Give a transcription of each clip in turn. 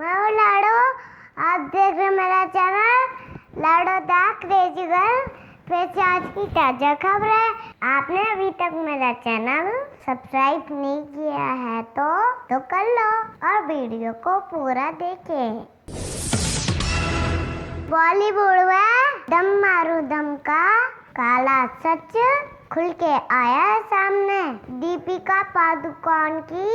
मैं हूँ लाडो। आप देख रहे मेरा channel Lado the crazy girl. फिर से आज की ताजा खबर है। आपने अभी तक मेरा चैनल सब्सक्राइब नहीं किया है तो कर लो और वीडियो को पूरा देखें। बॉलीवुड में दम मारू दम का काला सच खुल के आया है सामने। दीपिका पादुकोण की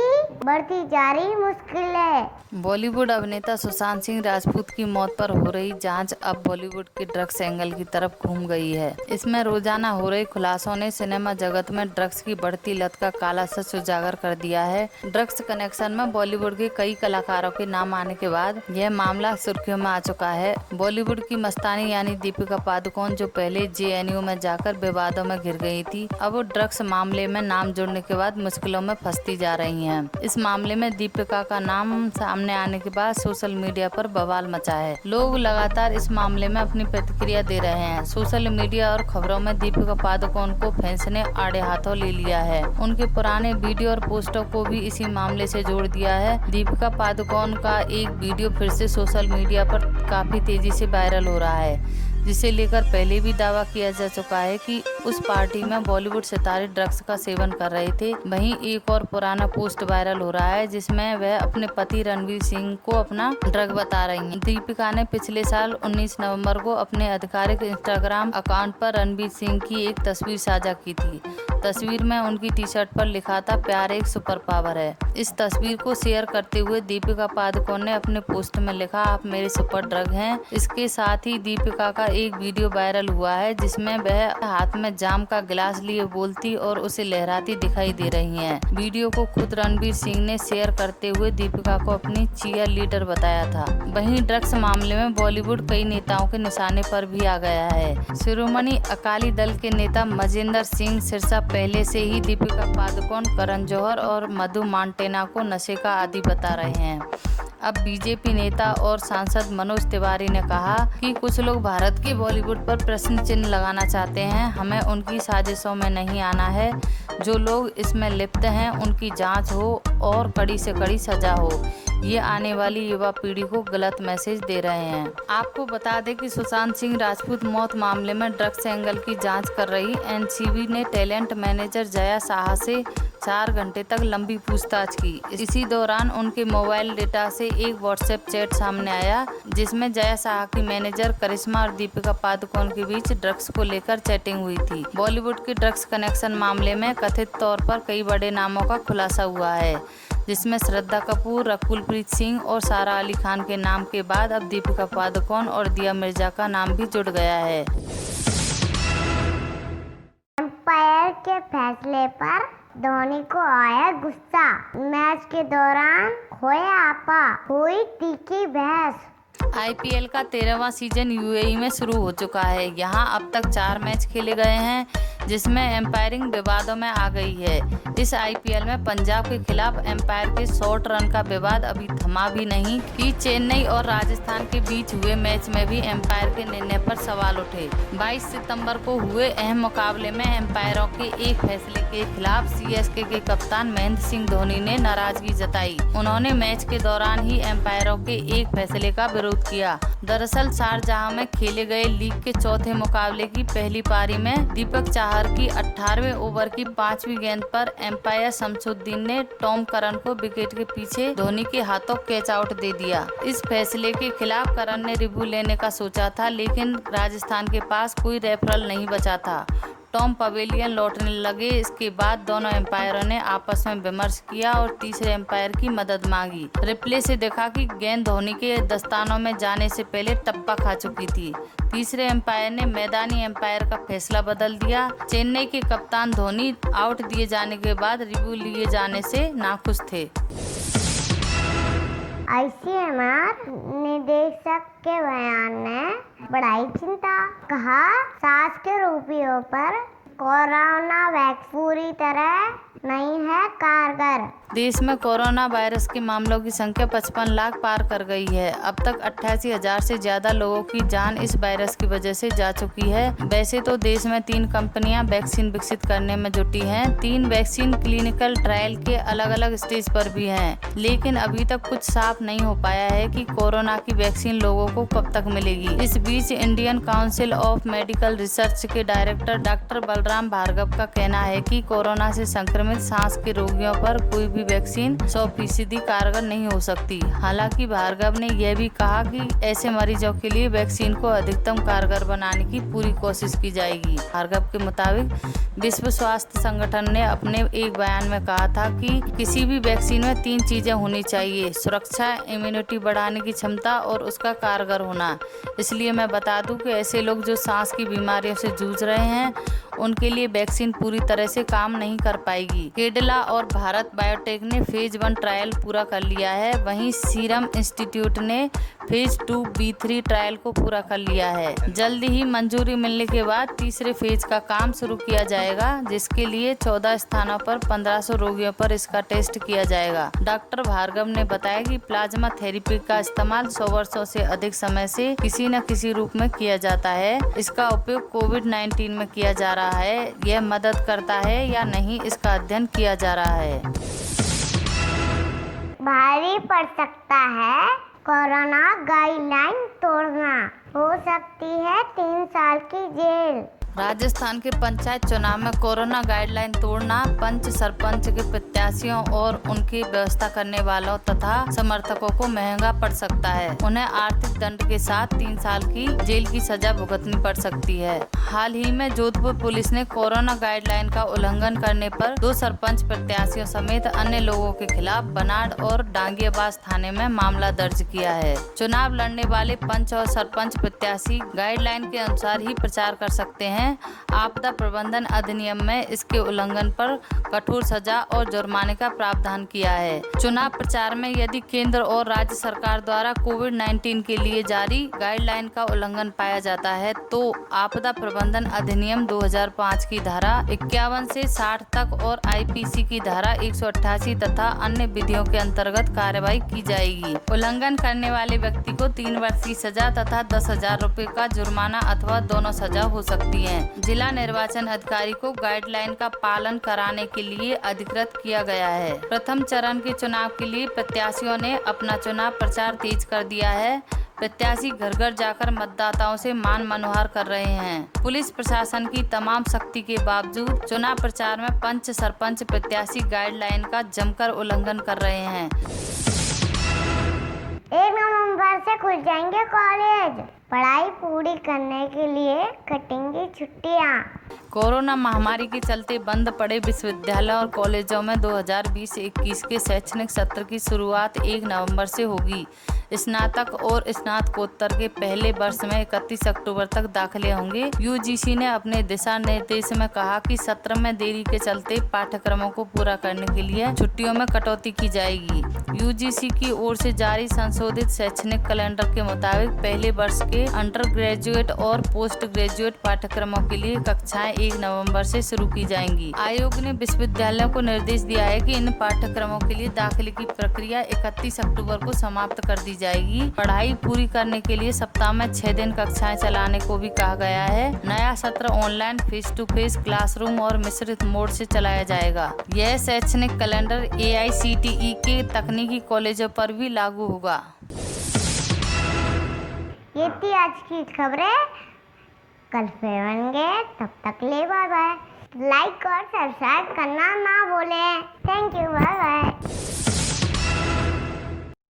बढ़ती जा रही मुश्किलें। बॉलीवुड अभिनेता सुशांत सिंह राजपूत की मौत पर हो रही जांच अब बॉलीवुड के ड्रग्स एंगल की तरफ घूम गई है। इसमें रोजाना हो रहे खुलासों ने सिनेमा जगत में ड्रग्स की बढ़ती लत का काला सच उजागर कर दिया है। ड्रग्स कनेक्शन में बॉलीवुड के कई कलाकारों के नाम आने के बाद यह मामला सुर्खियों में आ चुका है। बॉलीवुड की मस्तानी यानी दीपिका पादुकोण, जो पहले JNU में जाकर विवादों में घिर गई थी, अब वो ड्रग्स मामले में नाम जुड़ने के बाद मुश्किलों में फंसती जा रही हैं। इस मामले में दीपिका का नाम सामने आने के बाद सोशल मीडिया पर बवाल मचा है। लोग लगातार इस मामले में अपनी प्रतिक्रिया दे रहे हैं। सोशल मीडिया और खबरों में दीपिका पादुकोण को फैंस ने आड़े हाथों ले लिया है। उनके पुराने वीडियो और पोस्टों को भी इसी मामले से जोड़ दिया है। दीपिका पादुकोण का एक वीडियो फिर से सोशल मीडिया पर काफी तेजी से वायरल हो रहा है, जिसे लेकर पहले भी दावा किया जा चुका है कि उस पार्टी में बॉलीवुड सितारे ड्रग्स का सेवन कर रहे थे। वहीं एक और पुराना पोस्ट वायरल हो रहा है जिसमें वह अपने पति रणवीर सिंह को अपना ड्रग बता रही हैं। दीपिका ने पिछले साल 19 नवंबर को अपने आधिकारिक इंस्टाग्राम अकाउंट पर रणवीर सिंह की एक तस्वीर साझा की थी। तस्वीर में उनकी टी-शर्ट पर लिखा था, प्यार एक सुपर पावर है। इस तस्वीर को शेयर करते हुए दीपिका पादुकोण ने अपने पोस्ट में लिखा, आप मेरे सुपर ड्रग हैं। इसके साथ ही दीपिका का एक वीडियो वायरल हुआ है जिसमें वह हाथ में जाम का गिलास लिए बोलती और उसे लहराती दिखाई दे रही हैं। वीडियो को खुद रणवीर सिंह ने शेयर करते हुए दीपिका को अपनी चीयर लीडर बताया था। वहीं ड्रग्स मामले में बॉलीवुड कई नेताओं के निशाने पर भी आ गया है। शिरोमणि अकाली दल के नेता मजिंदर सिंह सिरसा पहले से ही दीपिका पादुकोण, करण जौहर और मधु मंटेना को नशे का आदी बता रहे हैं। अब बीजेपी नेता और सांसद मनोज तिवारी ने कहा कि कुछ लोग भारत के बॉलीवुड पर प्रश्न चिन्ह लगाना चाहते हैं। हमें उनकी साजिशों में नहीं आना है। जो लोग इसमें लिप्त हैं उनकी जांच हो और कड़ी से कड़ी सजा हो। ये आने वाली युवा पीढ़ी को गलत मैसेज दे रहे हैं। आपको बता दें कि सुशांत सिंह राजपूत मौत मामले में ड्रग्स एंगल की जांच कर रही NCB ने टैलेंट मैनेजर जया साहा से 4 घंटे तक लंबी पूछताछ की। इसी दौरान उनके मोबाइल डेटा से एक व्हाट्सएप चैट सामने आया जिसमें जया साहा की मैनेजर करिश्मा और दीपिका पादुकोण के बीच ड्रग्स को लेकर चैटिंग हुई थी। बॉलीवुड के ड्रग्स कनेक्शन मामले में कथित तौर पर कई बड़े नामों का खुलासा हुआ है, जिसमें श्रद्धा कपूर, रकुलप्रीत सिंह और सारा अली खान के नाम के बाद अब दीपिका पादुकोण और दिया मिर्जा का नाम भी जुड़ गया है। एम्पायर के फैसले पर धोनी को आया गुस्सा। मैच के दौरान खोया आपा, हुई तीखी बहस। IPL का 13वां सीजन UAE में शुरू हो चुका है। यहाँ अब तक 4 मैच खेले गए हैं जिसमें एम्पायरिंग विवादों में आ गई है। इस IPL में पंजाब के खिलाफ एम्पायर के शॉर्ट रन का विवाद अभी थमा भी नहीं कि चेन्नई और राजस्थान के बीच हुए मैच में भी एम्पायर के निर्णय पर सवाल उठे। 22 सितंबर को हुए अहम मुकाबले में एम्पायरों के एक फैसले के खिलाफ CSK के कप्तान महेंद्र सिंह धोनी ने नाराजगी जताई। उन्होंने मैच के दौरान ही एम्पायरों के एक फैसले का विरोध किया। दरअसल शारजाह में खेले गए लीग के चौथे मुकाबले की पहली पारी में दीपक चाहर की 18वें ओवर की 5वीं गेंद पर एम्पायर शमसुद्दीन ने टॉम करन को विकेट के पीछे धोनी के हाथों कैच आउट दे दिया। इस फैसले के खिलाफ करन ने रिव्यू लेने का सोचा था, लेकिन राजस्थान के पास कोई रेफरल नहीं बचा था। टॉम पवेलियन लौटने लगे। इसके बाद दोनों एम्पायरों ने आपस में विमर्श किया और तीसरे एम्पायर की मदद मांगी। रिप्ले से देखा कि गेंद धोनी के दस्तानों में जाने से पहले टप्पा खा चुकी थी। तीसरे एम्पायर ने मैदानी एम्पायर का फैसला बदल दिया। चेन्नई के कप्तान धोनी आउट दिए जाने के बाद रिव्यू लिए जाने से नाखुश थे। ICMR निदेशक के बयान ने बढ़ाई चिंता। कहा, सांस के रोगियों पर कोरोना वैक्सीन पूरी तरह नहीं है कारगर। देश में कोरोना वायरस के मामलों की संख्या 55 लाख पार कर गई है। अब तक 88,000 से ज्यादा लोगों की जान इस वायरस की वजह से जा चुकी है। वैसे तो देश में 3 कंपनियां वैक्सीन विकसित करने में जुटी हैं। 3 वैक्सीन क्लिनिकल ट्रायल के अलग अलग स्टेज पर भी हैं, लेकिन अभी तक कुछ साफ नहीं हो पाया है कि कोरोना की वैक्सीन लोगों को कब तक मिलेगी। इस बीच Indian Council of Medical Research के डायरेक्टर डॉक्टर बलराम भार्गव का कहना है कि कोरोना से संक्रमित सांस के रोगियों पर कोई भी वैक्सीन 100% कारगर नहीं हो सकती। हालांकि भार्गव ने यह भी कहा कि ऐसे मरीजों के लिए वैक्सीन को अधिकतम कारगर बनाने की पूरी कोशिश की जाएगी। भार्गव के मुताबिक विश्व स्वास्थ्य संगठन ने अपने एक बयान में कहा था कि किसी भी वैक्सीन में 3 चीजें होनी चाहिए: सुरक्षा, इम्यूनिटी बढ़ाने की क्षमता और उसका कारगर होना। इसलिए मैं बता दूं कि ऐसे लोग जो सांस की बीमारियों से जूझ रहे हैं, उनके लिए वैक्सीन पूरी तरह से काम नहीं कर पाएगी। केडिला और भारत बायोटेक ने फेज 1 ट्रायल पूरा कर लिया है। वहीं सीरम इंस्टीट्यूट ने फेज 2B3 ट्रायल को पूरा कर लिया है। जल्द ही मंजूरी मिलने के बाद तीसरे फेज का काम शुरू किया जाएगा, जिसके लिए 14 स्थानों पर 1500 रोगियों पर इसका टेस्ट किया जाएगा। डॉक्टर भार्गव ने बताया कि प्लाज्मा थेरेपी का इस्तेमाल 100 वर्षों से अधिक समय से किसी न किसी रूप में किया जाता है। इसका उपयोग कोविड-19 में किया जा रहा है। यह मदद करता है या नहीं, इसका अध्ययन किया जा रहा है। भारी पड़ सकता है कोरोना गाइडलाइन तोड़ना, हो सकती है 3 साल की जेल। राजस्थान के पंचायत चुनाव में कोरोना गाइडलाइन तोड़ना पंच सरपंच के प्रत्याशियों और उनकी व्यवस्था करने वालों तथा समर्थकों को महंगा पड़ सकता है। उन्हें आर्थिक दंड के साथ 3 साल की जेल की सजा भुगतनी पड़ सकती है। हाल ही में जोधपुर पुलिस ने कोरोना गाइडलाइन का उल्लंघन करने पर 2 सरपंच प्रत्याशियों समेत अन्य लोगों के खिलाफ बनाड़ और डांगियाबाज थाने में मामला दर्ज किया है। चुनाव लड़ने वाले पंच और सरपंच प्रत्याशी गाइडलाइन के अनुसार ही प्रचार कर सकते हैं। आपदा प्रबंधन अधिनियम में इसके उल्लंघन पर कठोर सजा और जुर्माने का प्रावधान किया है। चुनाव प्रचार में यदि केंद्र और राज्य सरकार द्वारा कोविड-19 के लिए जारी गाइडलाइन का उल्लंघन पाया जाता है, तो आपदा प्रबंधन अधिनियम 2005 की धारा 51 से 60 तक और आईपीसी की धारा 188 तथा अन्य विधियों के अंतर्गत कार्रवाई की जाएगी। उल्लंघन करने वाले व्यक्ति को 3 वर्ष की सजा तथा 10,000 रुपए का जुर्माना अथवा दोनों सजा हो सकती है। जिला निर्वाचन अधिकारी को गाइडलाइन का पालन कराने के लिए अधिकृत किया गया है। प्रथम चरण के चुनाव के लिए प्रत्याशियों ने अपना चुनाव प्रचार तेज कर दिया है। प्रत्याशी घर घर जाकर मतदाताओं से मान मनोहर कर रहे हैं। पुलिस प्रशासन की तमाम सख्ती के बावजूद चुनाव प्रचार में पंच सरपंच प्रत्याशी गाइडलाइन का जमकर उल्लंघन कर रहे हैं। 1 नवंबर से खुल जाएंगे कॉलेज, पढ़ाई पूरी करने के लिए कटेंगी छुट्टियां। कोरोना महामारी के चलते बंद पड़े विश्वविद्यालय और कॉलेजों में 2020-21 के शैक्षणिक सत्र की शुरुआत 1 नवंबर से होगी। स्नातक और स्नातकोत्तर के पहले वर्ष में 31 अक्टूबर तक दाखिले होंगे। यूजीसी ने अपने दिशा निर्देश में कहा कि सत्र में देरी के चलते पाठ्यक्रमों को पूरा करने के लिए छुट्टियों में कटौती की जाएगी। यूजीसी की ओर से जारी संशोधित शैक्षणिक कैलेंडर के मुताबिक पहले वर्ष के अंडर ग्रेजुएट और पोस्ट ग्रेजुएट पाठ्यक्रमों के लिए कक्षाएं 1 नवंबर से शुरू की जाएंगी। आयोग ने विश्वविद्यालयों को निर्देश दिया है कि इन पाठ्यक्रमों के लिए दाखिले की प्रक्रिया 31 अक्टूबर को समाप्त कर दी जाएगी। पढ़ाई पूरी करने के लिए सप्ताह में 6 दिन कक्षाएं चलाने को भी कहा गया है। नया सत्र online, face to face, classroom और मिश्रित मोड से चलाया जाएगा। यह शैक्षणिक कैलेंडर AICTE के तकनीकी कॉलेजों पर भी लागू होगा। ये थी आज की खबरें, कल फिर आएंगे, तब तक ले बाय बाय। लाइक और सब्सक्राइब करना ना भूलें।